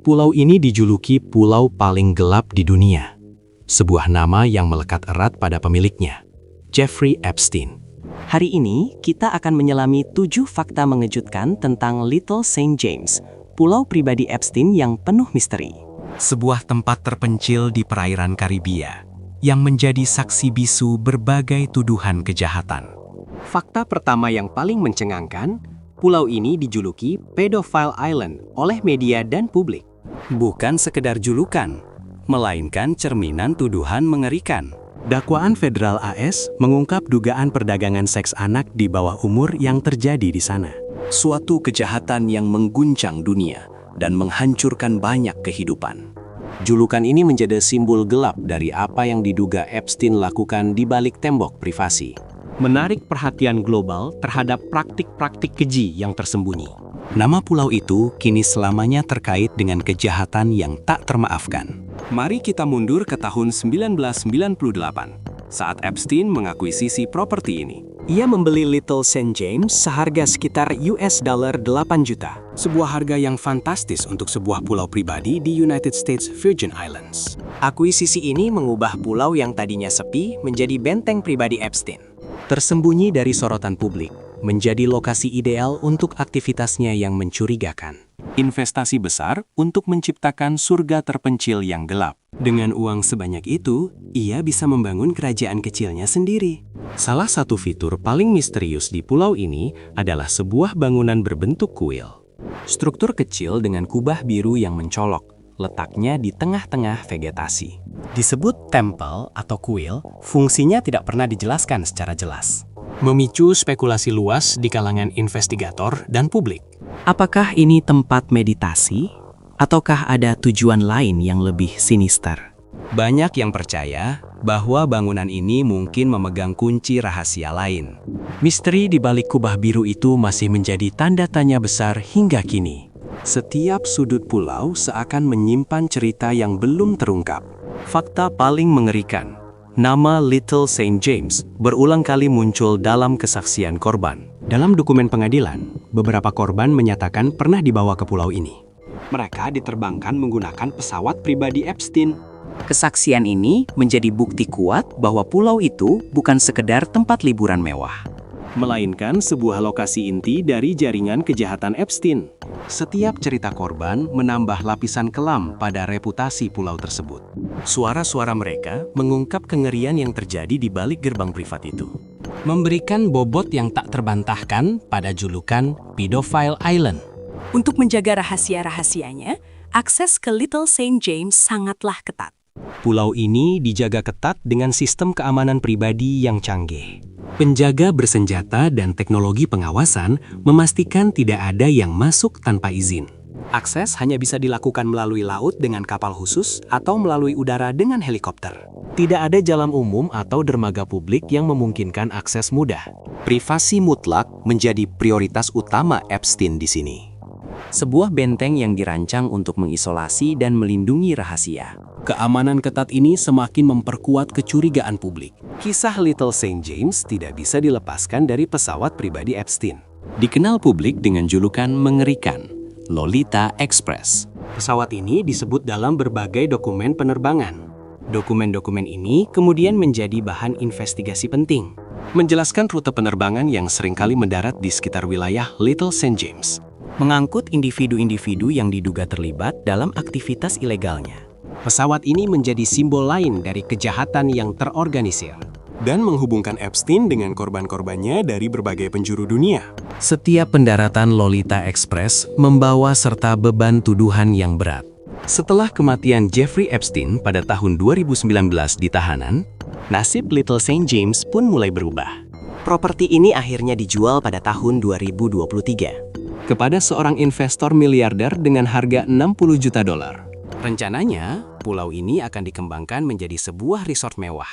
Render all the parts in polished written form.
Pulau ini dijuluki pulau paling gelap di dunia. Sebuah nama yang melekat erat pada pemiliknya, Jeffrey Epstein. Hari ini, kita akan menyelami 7 fakta mengejutkan tentang Little Saint James, pulau pribadi Epstein yang penuh misteri. Sebuah tempat terpencil di perairan Karibia, yang menjadi saksi bisu berbagai tuduhan kejahatan. Fakta pertama yang paling mencengangkan, pulau ini dijuluki Pedophile Island oleh media dan publik. Bukan sekedar julukan, melainkan cerminan tuduhan mengerikan. Dakwaan federal AS mengungkap dugaan perdagangan seks anak di bawah umur yang terjadi di sana. Suatu kejahatan yang mengguncang dunia dan menghancurkan banyak kehidupan. Julukan ini menjadi simbol gelap dari apa yang diduga Epstein lakukan di balik tembok privasi. Menarik perhatian global terhadap praktik-praktik keji yang tersembunyi. Nama pulau itu kini selamanya terkait dengan kejahatan yang tak termaafkan. Mari kita mundur ke tahun 1998, saat Epstein mengakuisisi properti ini. Ia membeli Little Saint James seharga sekitar $8 juta. Sebuah harga yang fantastis untuk sebuah pulau pribadi di United States Virgin Islands. Akuisisi ini mengubah pulau yang tadinya sepi menjadi benteng pribadi Epstein. Tersembunyi dari sorotan publik, menjadi lokasi ideal untuk aktivitasnya yang mencurigakan. Investasi besar untuk menciptakan surga terpencil yang gelap. Dengan uang sebanyak itu, ia bisa membangun kerajaan kecilnya sendiri. Salah satu fitur paling misterius di pulau ini adalah sebuah bangunan berbentuk kuil. Struktur kecil dengan kubah biru yang mencolok, letaknya di tengah-tengah vegetasi. Disebut temple atau kuil, fungsinya tidak pernah dijelaskan secara jelas. Memicu spekulasi luas di kalangan investigator dan publik. Apakah ini tempat meditasi? Ataukah ada tujuan lain yang lebih sinister? Banyak yang percaya bahwa bangunan ini mungkin memegang kunci rahasia lain. Misteri di balik kubah biru itu masih menjadi tanda tanya besar hingga kini. Setiap sudut pulau seakan menyimpan cerita yang belum terungkap. Fakta paling mengerikan, nama Little Saint James berulang kali muncul dalam kesaksian korban. Dalam dokumen pengadilan, beberapa korban menyatakan pernah dibawa ke pulau ini. Mereka diterbangkan menggunakan pesawat pribadi Epstein. Kesaksian ini menjadi bukti kuat bahwa pulau itu bukan sekedar tempat liburan mewah, melainkan sebuah lokasi inti dari jaringan kejahatan Epstein. Setiap cerita korban menambah lapisan kelam pada reputasi pulau tersebut. Suara-suara mereka mengungkap kengerian yang terjadi di balik gerbang privat itu. Memberikan bobot yang tak terbantahkan pada julukan Pedophile Island. Untuk menjaga rahasia-rahasianya, akses ke Little Saint James sangatlah ketat. Pulau ini dijaga ketat dengan sistem keamanan pribadi yang canggih. Penjaga bersenjata dan teknologi pengawasan memastikan tidak ada yang masuk tanpa izin. Akses hanya bisa dilakukan melalui laut dengan kapal khusus atau melalui udara dengan helikopter. Tidak ada jalan umum atau dermaga publik yang memungkinkan akses mudah. Privasi mutlak menjadi prioritas utama Epstein di sini. Sebuah benteng yang dirancang untuk mengisolasi dan melindungi rahasia. Keamanan ketat ini semakin memperkuat kecurigaan publik. Kisah Little Saint James tidak bisa dilepaskan dari pesawat pribadi Epstein. Dikenal publik dengan julukan mengerikan, Lolita Express. Pesawat ini disebut dalam berbagai dokumen penerbangan. Dokumen-dokumen ini kemudian menjadi bahan investigasi penting, menjelaskan rute penerbangan yang seringkali mendarat di sekitar wilayah Little Saint James. Mengangkut individu-individu yang diduga terlibat dalam aktivitas ilegalnya. Pesawat ini menjadi simbol lain dari kejahatan yang terorganisir dan menghubungkan Epstein dengan korban-korbannya dari berbagai penjuru dunia. Setiap pendaratan Lolita Express membawa serta beban tuduhan yang berat. Setelah kematian Jeffrey Epstein pada tahun 2019 di tahanan, nasib Little Saint James pun mulai berubah. Properti ini akhirnya dijual pada tahun 2023 kepada seorang investor miliarder dengan harga $60 juta. Rencananya, pulau ini akan dikembangkan menjadi sebuah resort mewah.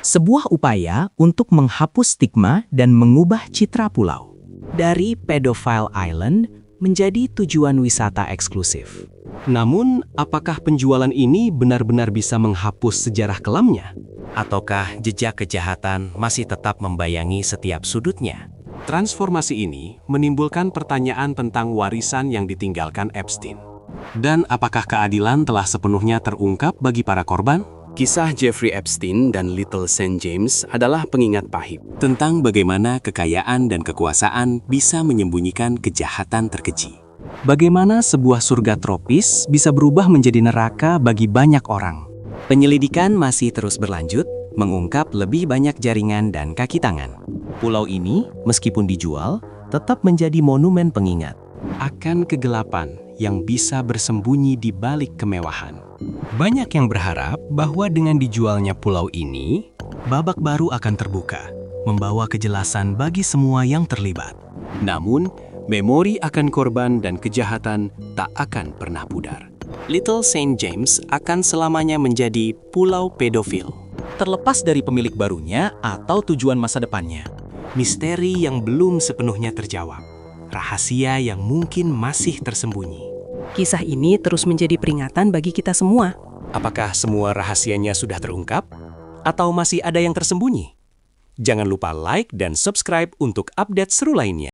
Sebuah upaya untuk menghapus stigma dan mengubah citra pulau. Dari Pedophile Island menjadi tujuan wisata eksklusif. Namun, apakah penjualan ini benar-benar bisa menghapus sejarah kelamnya? Ataukah jejak kejahatan masih tetap membayangi setiap sudutnya? Transformasi ini menimbulkan pertanyaan tentang warisan yang ditinggalkan Epstein. Dan apakah keadilan telah sepenuhnya terungkap bagi para korban? Kisah Jeffrey Epstein dan Little St. James adalah pengingat pahit. Tentang bagaimana kekayaan dan kekuasaan bisa menyembunyikan kejahatan terkeji. Bagaimana sebuah surga tropis bisa berubah menjadi neraka bagi banyak orang. Penyelidikan masih terus berlanjut, mengungkap lebih banyak jaringan dan kaki tangan. Pulau ini, meskipun dijual, tetap menjadi monumen pengingat. Akan kegelapan yang bisa bersembunyi di balik kemewahan. Banyak yang berharap bahwa dengan dijualnya pulau ini, babak baru akan terbuka, membawa kejelasan bagi semua yang terlibat. Namun, memori akan korban dan kejahatan tak akan pernah pudar. Little St. James akan selamanya menjadi pulau pedofil. Terlepas dari pemilik barunya atau tujuan masa depannya. Misteri yang belum sepenuhnya terjawab. Rahasia yang mungkin masih tersembunyi. Kisah ini terus menjadi peringatan bagi kita semua. Apakah semua rahasianya sudah terungkap? Atau masih ada yang tersembunyi? Jangan lupa like dan subscribe untuk update seru lainnya.